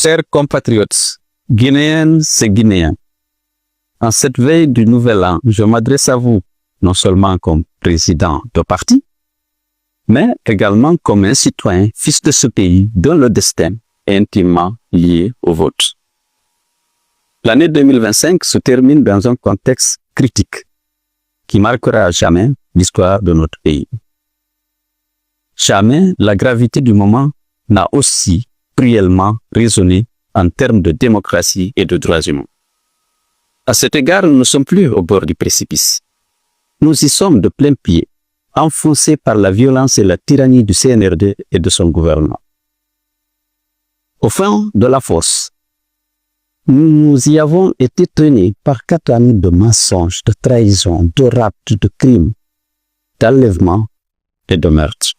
Chers compatriotes, Guinéennes et Guinéens, en cette veille du Nouvel An, je m'adresse à vous, non seulement comme président de parti, mais également comme un citoyen, fils de ce pays, dont le destin est intimement lié au vôtre. L'année 2025 se termine dans un contexte critique qui marquera à jamais l'histoire de notre pays. Jamais la gravité du moment n'a aussi cruellement résonné en termes de démocratie et de droits humains. À cet égard, nous ne sommes plus au bord du précipice. Nous y sommes de plein pied, enfoncés par la violence et la tyrannie du CNRD et de son gouvernement. Au fond de la fosse, nous y avons été tenus par 4 années de mensonges, de trahison, de rapt, de crimes, d'enlèvement et de meurtre.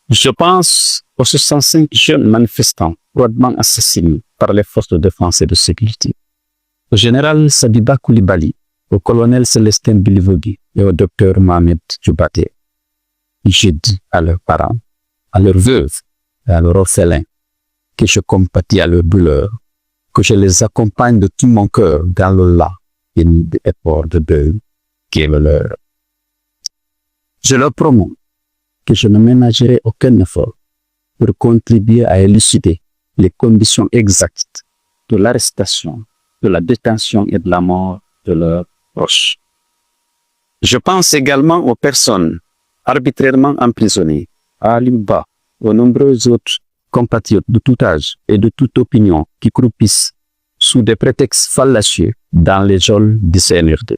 Je pense aux 65 jeunes manifestants froidement assassinés par les forces de défense et de sécurité, au général Sadiba Koulibaly, au colonel Célestin Bilivogui et au docteur Mohamed Djoubaté. Je dis à leurs parents, à leurs veuves et à leurs orphelins que je compatis à leurs douleurs, que je les accompagne de tout mon cœur dans le las et l'effort de deuil qui est le leur. Je leur promets que je ne ménagerai aucun effort pour contribuer à élucider les conditions exactes de l'arrestation, de la détention et de la mort de leurs proches. Je pense également aux personnes arbitrairement emprisonnées, à Alimba, aux nombreux autres compatriotes de tout âge et de toute opinion qui croupissent sous des prétextes fallacieux dans les geôles du CNRD.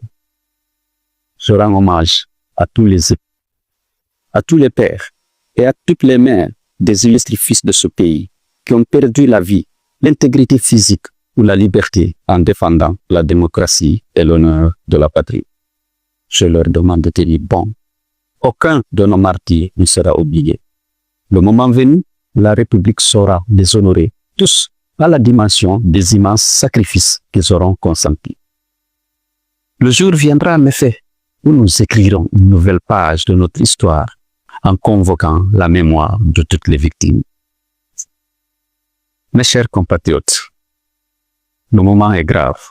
Je rends hommage à tous les pères et à toutes les mères des illustres fils de ce pays qui ont perdu la vie, l'intégrité physique ou la liberté en défendant la démocratie et l'honneur de la patrie. Je leur demande de tenir bon. Aucun de nos martyrs ne sera oublié. Le moment venu, la République saura les honorer tous à la dimension des immenses sacrifices qu'ils auront consentis. Le jour viendra en effet où nous écrirons une nouvelle page de notre histoire en convoquant la mémoire de toutes les victimes. Mes chers compatriotes, le moment est grave.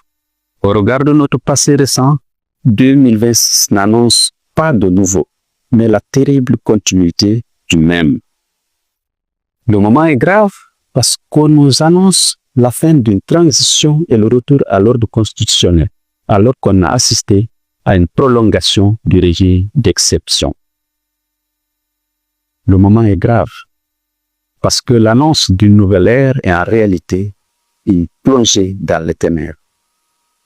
Au regard de notre passé récent, 2026 n'annonce pas de nouveau, mais la terrible continuité du même. Le moment est grave parce qu'on nous annonce la fin d'une transition et le retour à l'ordre constitutionnel, alors qu'on a assisté à une prolongation du régime d'exception. Le moment est grave parce que l'annonce d'une nouvelle ère est en réalité une plongée dans les ténèbres,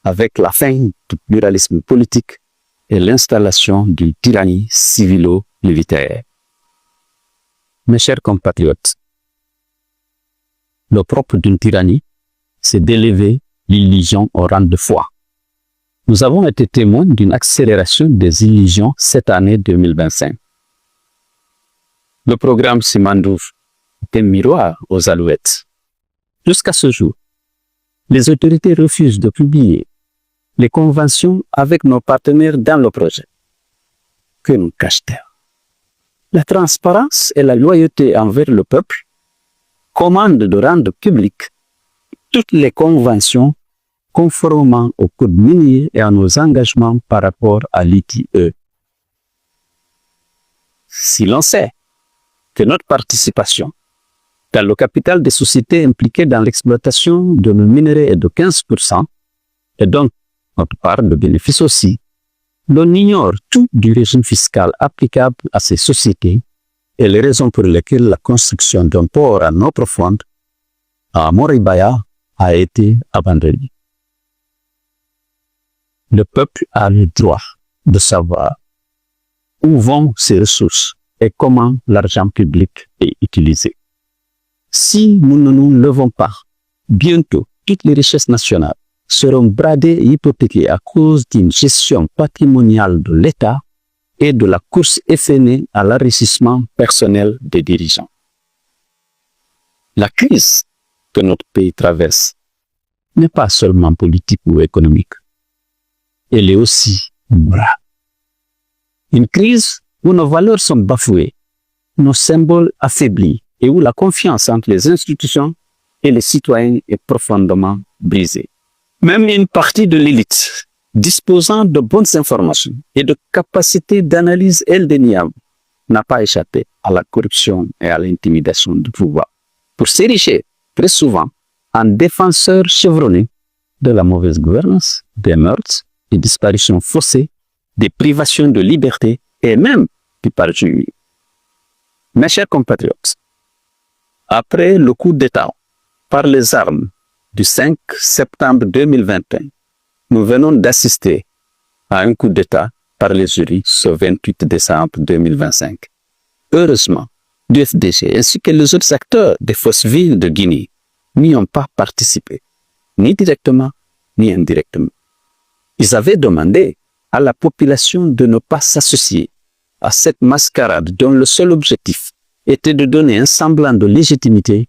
avec la fin du pluralisme politique et l'installation d'une tyrannie civilo-militaire. Mes chers compatriotes, le propre d'une tyrannie, c'est d'élever l'illusion au rang de foi. Nous avons été témoins d'une accélération des illusions cette année 2025. Le programme Simandouf est un miroir aux alouettes. Jusqu'à ce jour, les autorités refusent de publier les conventions avec nos partenaires dans le projet. Que nous cache-t-elle? La transparence et la loyauté envers le peuple commandent de rendre publiques toutes les conventions conformément au code minier et à nos engagements par rapport à l'ITE. Si l'on sait que notre participation dans le capital des sociétés impliquées dans l'exploitation de nos minerais est de 15%, et donc notre part de bénéfice aussi, l'on ignore tout du régime fiscal applicable à ces sociétés et les raisons pour lesquelles la construction d'un port en eau profonde à Moribaya a été abandonnée. Le peuple a le droit de savoir où vont ces ressources et comment l'argent public est utilisé. Si nous ne nous levons pas, bientôt toutes les richesses nationales seront bradées et hypothéquées à cause d'une gestion patrimoniale de l'État et de la course effrénée à l'enrichissement personnel des dirigeants. La crise que notre pays traverse n'est pas seulement politique ou économique. Elle est aussi morale. Une crise où nos valeurs sont bafouées, nos symboles affaiblis et où la confiance entre les institutions et les citoyens est profondément brisée. Même une partie de l'élite, disposant de bonnes informations et de capacités d'analyse indéniables, n'a pas échappé à la corruption et à l'intimidation du pouvoir, pour s'ériger très souvent en défenseurs chevronnés de la mauvaise gouvernance, des meurtres, des disparitions forcées, des privations de liberté et même du parjure. Mes chers compatriotes, après le coup d'État par les armes du 5 septembre 2021, nous venons d'assister à un coup d'État par les jurys ce 28 décembre 2025. Heureusement, l'UFDG ainsi que les autres acteurs des forces vives de Guinée n'y ont pas participé, ni directement, ni indirectement. Ils avaient demandé à la population de ne pas s'associer à cette mascarade dont le seul objectif était de donner un semblant de légitimité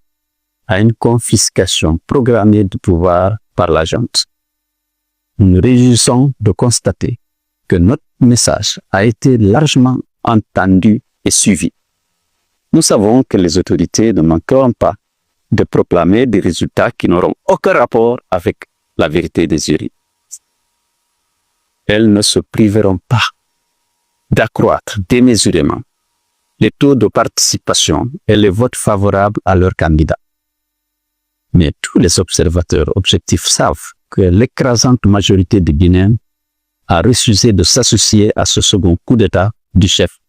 à une confiscation programmée du pouvoir par la junte. Nous nous réjouissons de constater que notre message a été largement entendu et suivi. Nous savons que les autorités ne manqueront pas de proclamer des résultats qui n'auront aucun rapport avec la vérité des jurys. Elles ne se priveront pas d'accroître démesurément les taux de participation et les votes favorables à leurs candidats. Mais tous les observateurs objectifs savent que l'écrasante majorité des Guinéens a refusé de s'associer à ce second coup d'État du chef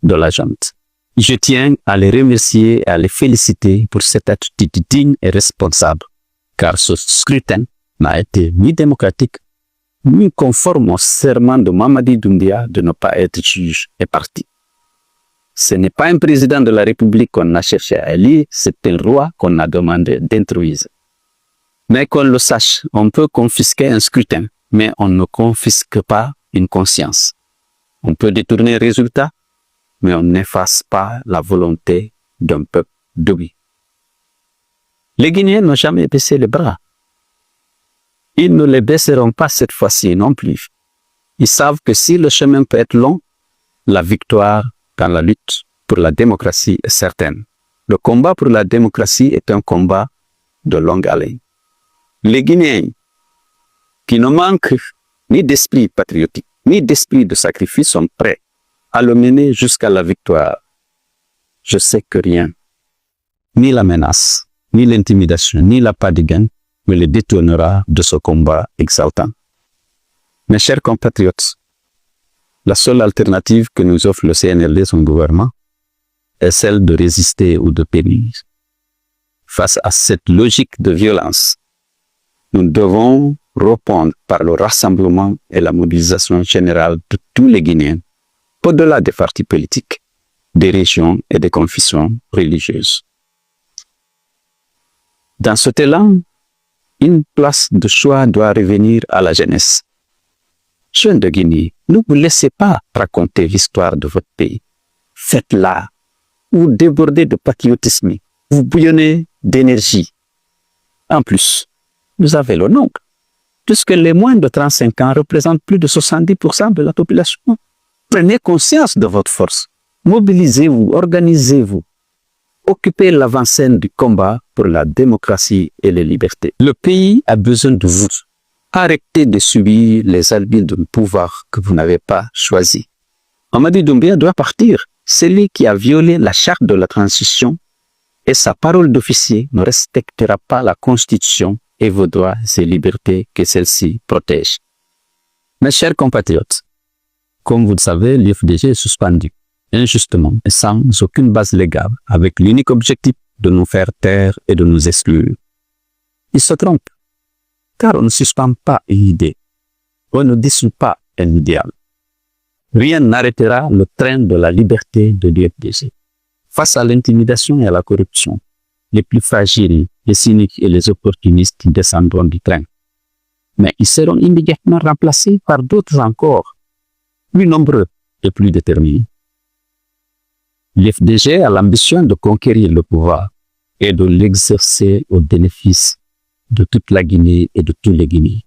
de la junte. Je tiens à les remercier et à les féliciter pour cette attitude digne et responsable, car ce scrutin n'a été ni démocratique, ni conforme au serment de Mamadi Doumbia de ne pas être juge et parti. Ce n'est pas un président de la République qu'on a cherché à élire, c'est un roi qu'on a demandé d'introduire. Mais qu'on le sache, on peut confisquer un scrutin, mais on ne confisque pas une conscience. On peut détourner un résultat, mais on n'efface pas la volonté d'un peuple debout. Les Guinéens n'ont jamais baissé les bras. Ils ne les baisseront pas cette fois-ci non plus. Ils savent que si le chemin peut être long, la victoire dans la lutte pour la démocratie est certaine. Le combat pour la démocratie est un combat de longue haleine. Les Guinéens, qui ne manquent ni d'esprit patriotique, ni d'esprit de sacrifice, sont prêts à le mener jusqu'à la victoire. Je sais que rien, ni la menace, ni l'intimidation, ni la part de gain, me les détournera de ce combat exaltant. Mes chers compatriotes, la seule alternative que nous offre le CNRD, son gouvernement, est celle de résister ou de périr. Face à cette logique de violence, nous devons répondre par le rassemblement et la mobilisation générale de tous les Guinéens, au-delà des partis politiques, des régions et des confessions religieuses. Dans cet élan, une place de choix doit revenir à la jeunesse. Jeunes de Guinée, ne vous laissez pas raconter l'histoire de votre pays. Faites-la, ou débordez de patriotisme, vous bouillonnez d'énergie. En plus, vous avez le nombre, puisque les moins de 35 ans représentent plus de 70% de la population. Prenez conscience de votre force, mobilisez-vous, organisez-vous, occupez l'avant-scène du combat pour la démocratie et les libertés. Le pays a besoin de vous. Arrêtez de subir les arbitres d'un pouvoir que vous n'avez pas choisi. Mamadi Doumbia doit partir. Celui qui a violé la charte de la transition et sa parole d'officier ne respectera pas la Constitution et vos droits et libertés que celle-ci protège. Mes chers compatriotes, comme vous le savez, l'UFDG est suspendu, injustement et sans aucune base légale, avec l'unique objectif de nous faire taire et de nous exclure. Il se trompe, car on ne suspend pas une idée, on ne dissout pas un idéal. Rien n'arrêtera le train de la liberté de l'UFDG. Face à l'intimidation et à la corruption, les plus fragiles, les cyniques et les opportunistes descendront du train. Mais ils seront immédiatement remplacés par d'autres encore, plus nombreux et plus déterminés. L'UFDG a l'ambition de conquérir le pouvoir et de l'exercer au bénéfice de toute la Guinée et de tous les Guinéens.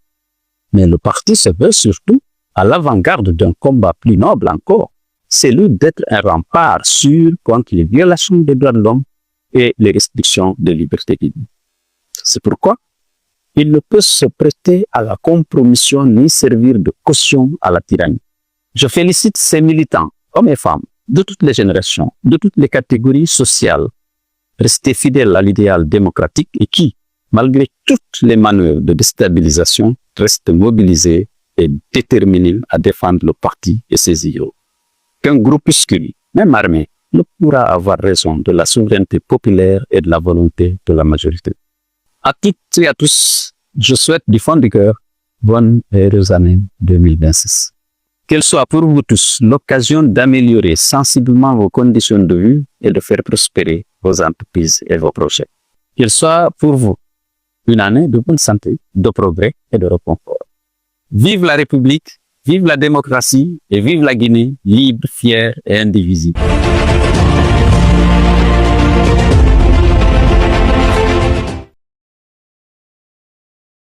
Mais le parti se veut surtout à l'avant-garde d'un combat plus noble encore, celui d'être un rempart sûr contre les violations des droits de l'homme et les restrictions de liberté. C'est pourquoi il ne peut se prêter à la compromission ni servir de caution à la tyrannie. Je félicite ces militants, hommes et femmes, de toutes les générations, de toutes les catégories sociales, restés fidèles à l'idéal démocratique et qui, malgré toutes les manœuvres de déstabilisation, restent mobilisés et déterminés à défendre le parti et ses idéaux. Qu'un groupuscule, même armé, ne pourra avoir raison de la souveraineté populaire et de la volonté de la majorité. À toutes et à tous, je souhaite du fond du cœur bonne et heureuse année 2026. Qu'elle soit pour vous tous l'occasion d'améliorer sensiblement vos conditions de vie et de faire prospérer vos entreprises et vos projets. Qu'elle soit pour vous une année de bonne santé, de progrès et de réconfort. Vive la République, vive la démocratie et vive la Guinée libre, fière et indivisible.